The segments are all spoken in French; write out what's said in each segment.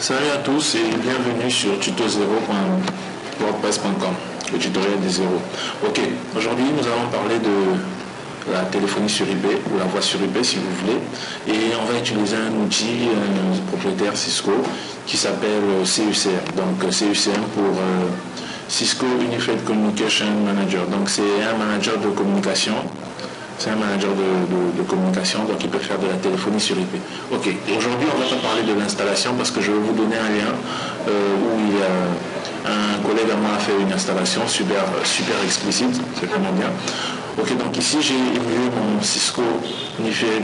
Salut à tous et bienvenue sur tuto0.wordpress.com, le tutoriel des zéros. Ok, aujourd'hui nous allons parler de la téléphonie sur IP ou la voix sur IP si vous voulez, et on va utiliser un outil propriétaire Cisco qui s'appelle CUCM. Donc CUCM pour Cisco Unified Communication Manager. Donc c'est un manager de communication. C'est un manager de communication, donc il peut faire de la téléphonie sur IP. Ok, aujourd'hui on ne va pas parler de l'installation parce que je vais vous donner un lien où il y a un collègue à moi a fait une installation super explicite, c'est vraiment bien. Ok, donc ici j'ai émulé mon Cisco Unified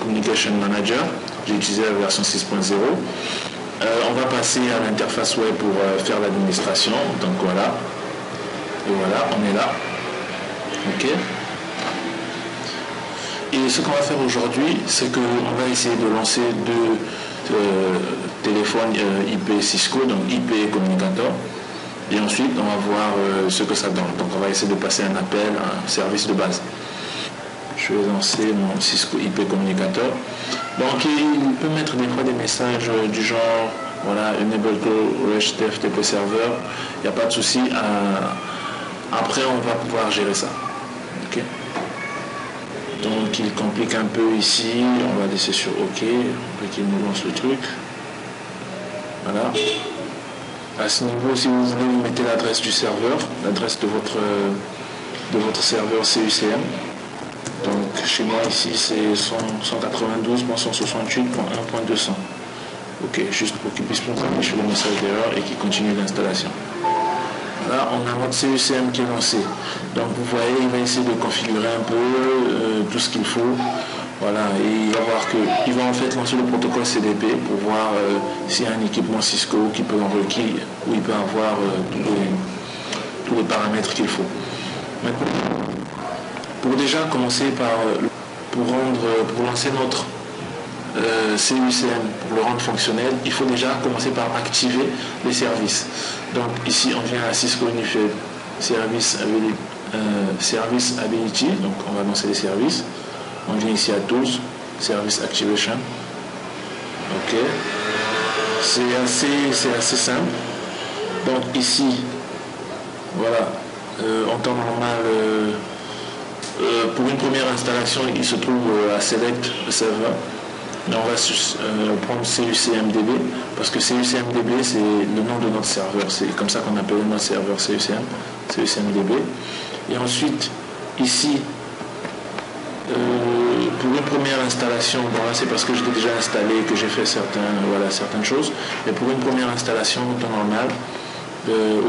Communication Manager, j'ai utilisé la version 6.0. On va passer à l'interface web pour faire l'administration, donc voilà. Et voilà, on est là. Ok. Et ce qu'on va faire aujourd'hui, c'est qu'on va essayer de lancer deux téléphones IP Cisco, donc IP communicateur. Et ensuite, on va voir ce que ça donne. Donc, on va essayer de passer un appel à un service de base. Je vais lancer mon Cisco IP communicateur. Donc, il peut mettre des fois des messages du genre, voilà, Enable Call Rush TFTP Server. Il n'y a pas de souci. Après, on va pouvoir gérer ça. Ok. Donc il complique un peu ici, on va laisser sur OK, après qu'il nous lance le truc. Voilà. À ce niveau, si vous voulez, vous mettez l'adresse du serveur, l'adresse de votre serveur CUCM. Donc chez moi ici c'est 192.168.1.200. OK, juste pour qu'il puisse nous afficher le message d'erreur et qu'il continue l'installation. Là, on a notre CUCM qui est lancé. Donc, vous voyez, il va essayer de configurer un peu tout ce qu'il faut. Voilà, et il va voir qu'il va en fait lancer le protocole CDP pour voir s'il y a un équipement Cisco où il peut avoir tous les paramètres qu'il faut. Maintenant, pour déjà commencer pour lancer notre CUCM, pour le rendre fonctionnel, il faut déjà commencer par activer les services. Donc ici on vient à Cisco Unified Service Ability, donc on va lancer les services. On vient ici à Tools, Service Activation. Ok, c'est assez simple. Donc ici, voilà, en temps normal, pour une première installation, il se trouve à Select le serveur. Mais on va prendre CUCMDB parce que CUCMDB c'est le nom de notre serveur, c'est comme ça qu'on appelle notre serveur CUCMDB. Et ensuite ici pour une première installation, bon là c'est parce que j'étais déjà installé que j'ai fait certaines choses, mais pour une première installation en temps normal,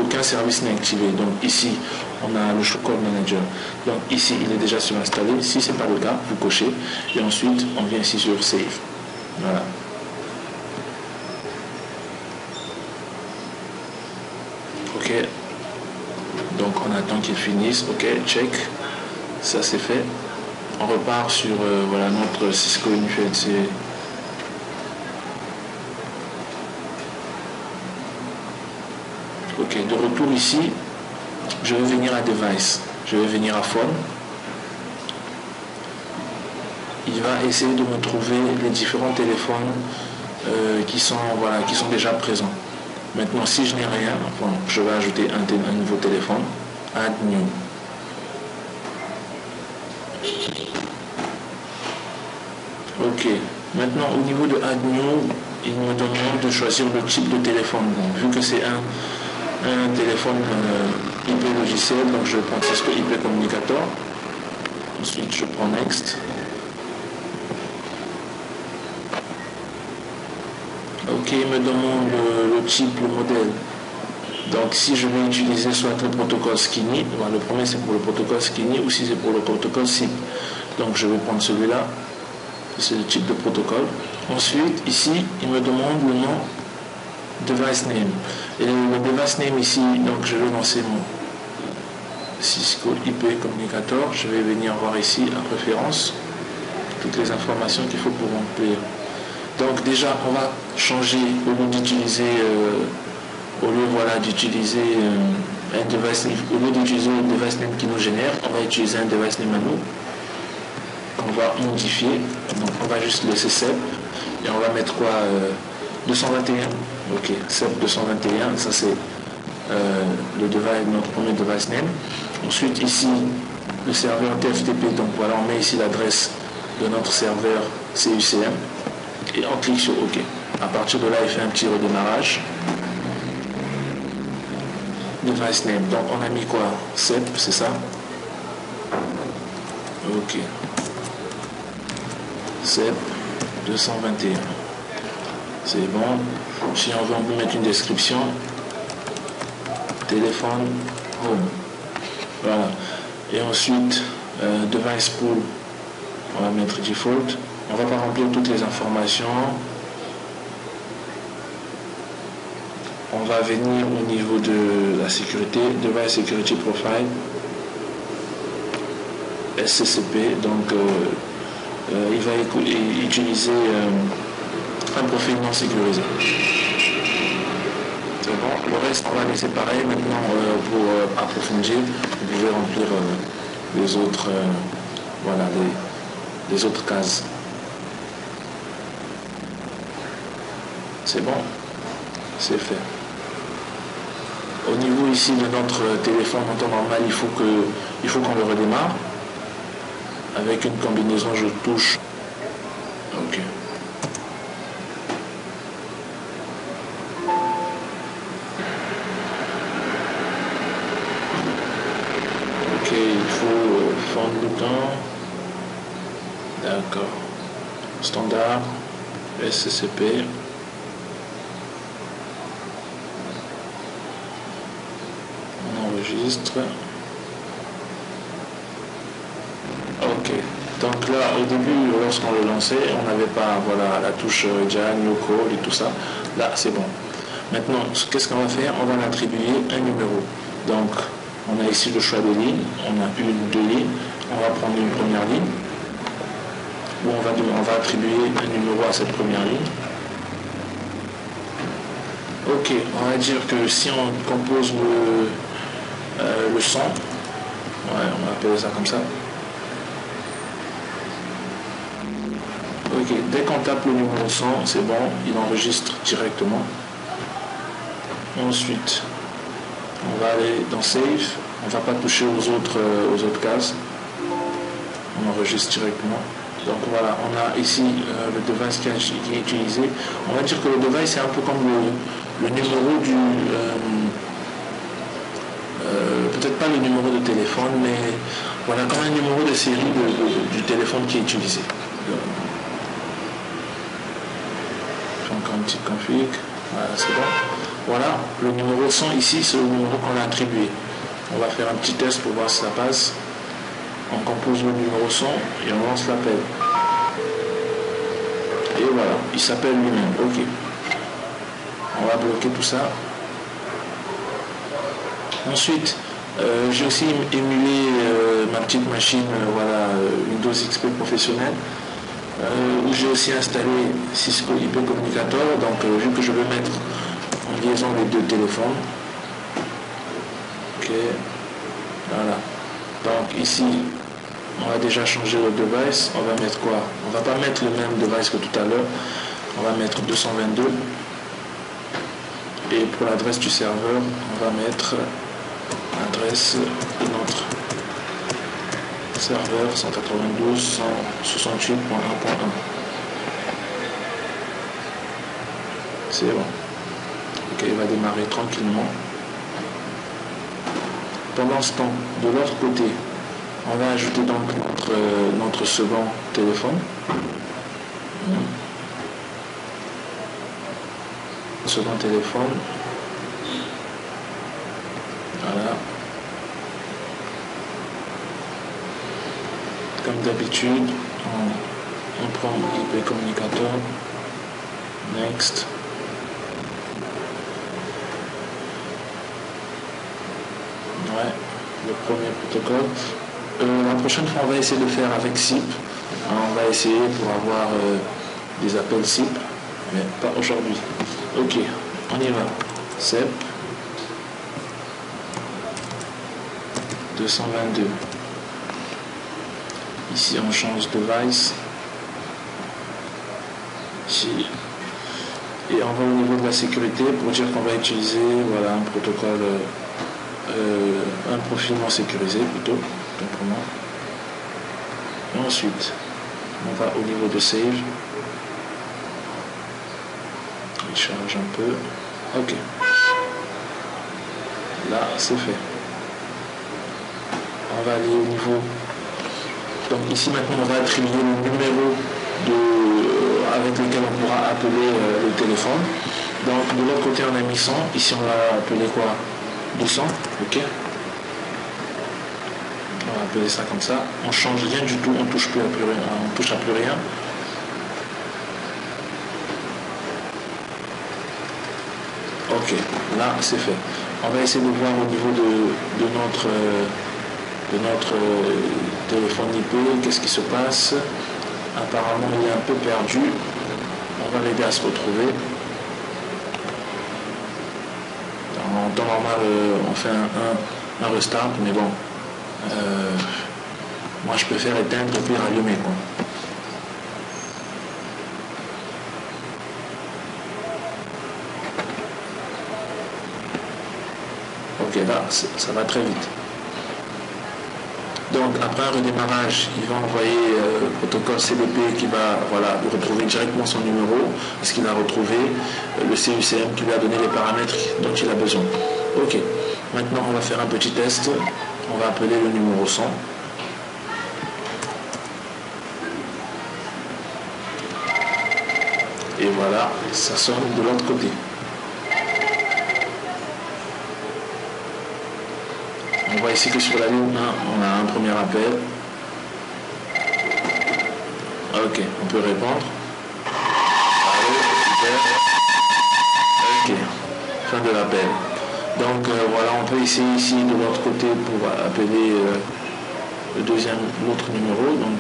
aucun service n'est activé. Donc ici on a le Showcode Manager, donc ici il est déjà surinstallé. Si ce n'est pas le cas, vous cochez et ensuite on vient ici sur Save. Voilà. Ok, donc on attend qu'il finisse. Ok, check, ça c'est fait. On repart sur voilà, notre Cisco Unified. Ok, de retour ici, je vais venir à Device, je vais venir à Phone. Il va essayer de me trouver les différents téléphones qui sont déjà présents. Maintenant, si je n'ai rien, je vais ajouter un nouveau téléphone, Add New. Ok, maintenant au niveau de Add New, il me demande de choisir le type de téléphone. Donc, vu que c'est un téléphone IP logiciel, donc je vais prendre Cisco IP communicateur. Ensuite je prends Next. Ok, il me demande le type, le modèle. Donc si je vais utiliser soit le protocole Skinny, le premier c'est pour le protocole Skinny, ou si c'est pour le protocole SIP. Donc je vais prendre celui-là, c'est le type de protocole. Ensuite ici il me demande le nom device name. Et le device name ici, donc je vais lancer mon Cisco IP communicateur. Je vais venir voir ici à préférence toutes les informations qu'il faut pour remplir. Donc déjà on va changer au lieu d'utiliser un device name, au lieu d'utiliser le device name qui nous génère, on va utiliser un device name à nous qu'on va modifier. Donc on va juste laisser save et on va mettre quoi 221. Ok, CEP 221, ça c'est le device, notre premier device name. Ensuite ici, le serveur TFTP, donc voilà, on met ici l'adresse de notre serveur CUCM et on clique sur OK. À partir de là, il fait un petit redémarrage. Device name, donc on a mis quoi? CEP, c'est ça? Ok. CEP 221. C'est bon. Si on veut, on peut mettre une description. Téléphone, home. Voilà. Et ensuite, device pool, on va mettre default. On va pas remplir toutes les informations. On va venir au niveau de la sécurité, device security profile, SCCP. Donc, il va utiliser un profil non sécurisé. C'est bon. Le reste, on va laisser pareil. Maintenant, pour approfondir, vous pouvez remplir les autres, voilà, les autres cases. C'est bon, c'est fait. Au niveau ici de notre téléphone en temps normal, il faut qu'on le redémarre avec une combinaison je touche. Ok. Ok, il faut fond de bouton. D'accord. Standard, SCCP. On enregistre. Ok. Donc là, au début, lorsqu'on le lançait, on n'avait pas, voilà, la touche Jan, Yoko et tout ça. Là, c'est bon. Maintenant, qu'est-ce qu'on va faire? On va l'attribuer un numéro. Donc, on a ici le choix de ligne. On a deux lignes. On va prendre une première ligne. Où on va attribuer un numéro à cette première ligne. Ok, on va dire que si on compose le son, ouais, on va appeler ça comme ça. Ok, dès qu'on tape le numéro 100, c'est bon, il enregistre directement. Ensuite, on va aller dans Save, on ne va pas toucher aux autres cases. On enregistre directement. Donc voilà, on a ici le device qui est utilisé. On va dire que le device c'est un peu comme le numéro du... peut-être pas le numéro de téléphone, mais voilà, comme un numéro de série du téléphone qui est utilisé. Encore une petite config, voilà, c'est bon. Voilà, le numéro 100 ici, c'est le numéro qu'on a attribué. On va faire un petit test pour voir si ça passe. On compose le numéro 100 et on lance l'appel. Et voilà, il s'appelle lui-même. Ok. On va bloquer tout ça. Ensuite, j'ai aussi émulé ma petite machine, voilà, Windows XP professionnel, où j'ai aussi installé Cisco IP Communicator. Donc, vu que je veux mettre en liaison les deux téléphones. Ok. Voilà. Donc ici, on va déjà changer le device. On va mettre quoi? On va pas mettre le même device que tout à l'heure. On va mettre 222. Et pour l'adresse du serveur, on va mettre l'adresse de notre serveur 192.168.1.1. C'est bon. Ok, il va démarrer tranquillement. Pendant ce temps, de l'autre côté, on va ajouter donc notre second téléphone. Second téléphone. Voilà. Comme d'habitude, on prend IP communicateur. Next. Ouais, le premier protocole. La prochaine fois, on va essayer de faire avec SIP. On va essayer pour avoir des appels SIP, mais pas aujourd'hui. Ok, on y va. CEP 222. Ici, on change device. Ici. Et on va au niveau de la sécurité pour dire qu'on va utiliser voilà, un protocole, un profilement sécurisé plutôt, simplement. Et ensuite, on va au niveau de save. Il charge un peu. Ok. Là, c'est fait. On va aller au niveau. Donc ici maintenant, on va attribuer le numéro avec lequel on pourra appeler le téléphone. Donc de l'autre côté, on a mis 100. Ici, on va appeler quoi? 200. Ok. On va appeler ça comme ça. On change rien du tout. On touche plus à plus rien. On touche à plus rien. Ok. Là, c'est fait. On va essayer de voir au niveau de notre téléphone IP, qu'est-ce qui se passe. Apparemment, il est un peu perdu. On va l'aider à se retrouver. En temps normal, on fait un restart, mais bon, moi je préfère éteindre et puis rallumer, quoi. Ok, là, ça va très vite. Donc après un redémarrage, il va envoyer le protocole CDP qui va voilà, retrouver directement son numéro, parce qu'il a retrouvé le CUCM qui lui a donné les paramètres dont il a besoin. Ok, maintenant on va faire un petit test. On va appeler le numéro 100. Et voilà, ça sonne de l'autre côté. On voit ici que sur la ligne 1, on a un premier appel. Ok, on peut répondre. Allô, super. Ok, fin de l'appel. Donc voilà, on peut essayer ici de l'autre côté pour appeler l'autre numéro, donc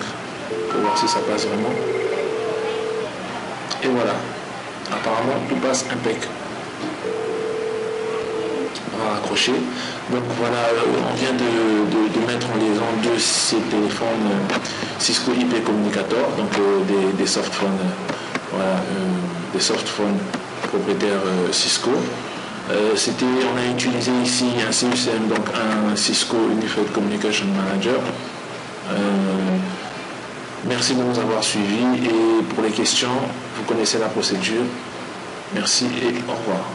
pour voir si ça passe vraiment. Et voilà, apparemment tout passe impec. On va raccrocher. Donc voilà, on vient de mettre en liaison de ces téléphones Cisco IP Communicator, donc des softphones, voilà, des softphones propriétaires Cisco. On a utilisé ici un CUCM, donc un Cisco Unified Communication Manager. Merci de nous avoir suivis et pour les questions, vous connaissez la procédure. Merci et au revoir.